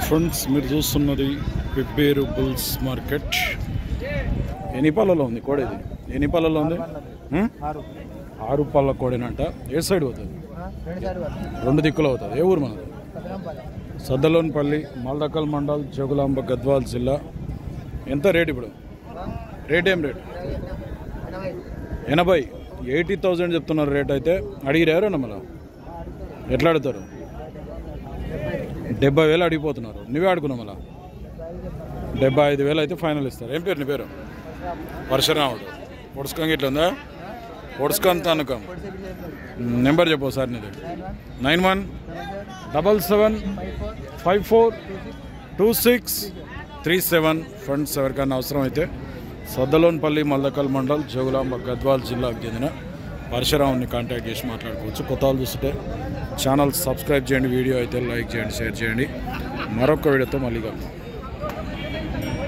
Friends మీరు చూస్తున్నది Pebbair bulls market. ఎన్ని పళ్ళలో ఉంది కోడేది? ఎన్ని పళ్ళలో ఉంది? 6 పళ్ళ కోడేనంట. ఏ సైడ్ అవుతుంది? 2 దిక్కులు అవుతుంది. ఏ ఊరు మనది? సద్దలోనిపల్లి, మల్దకల్ మండల్, జోగులాంబ, గద్వాల్ జిల్లా. ఎంత రేట్ ఇప్పుడు? రేట్ ఏం రేట్? 80. 80,000 చెప్తున్నారు రేట్. అయితే అడిగిరారు మళ్ళీ ఎట్లా అడుగుతారు? 70,000 అడిగిపోతున్నారు. నువ్వే అడుగున్నావు మళ్ళీ 75,000 అయితే ఫైనల్ ఇస్తారు. ఏం పేరు నీ పేరు? పరశురాముడు. పొడుచుకొని ఇట్లా ఉందా? పొడుచుకొని తనకం. నెంబర్ చెప్పు సార్ నీది. 9177542637. ఫ్రెండ్స్ ఎవరికైనా అవసరం అయితే సద్దలోనిపల్లి, మల్దకల్ మండల్, జోగులాంబ, గద్వాల్ జిల్లాకు చెందిన పరశురాముని కాంటాక్ట్ చేసి మాట్లాడుకోవచ్చు. కొత్త వాళ్ళు చూస్తుంటే ఛానల్ సబ్స్క్రైబ్ చేయండి, వీడియో అయితే లైక్ చేయండి, షేర్ చేయండి. మరొక వీడియోతో మళ్ళీ కలుద్దాం.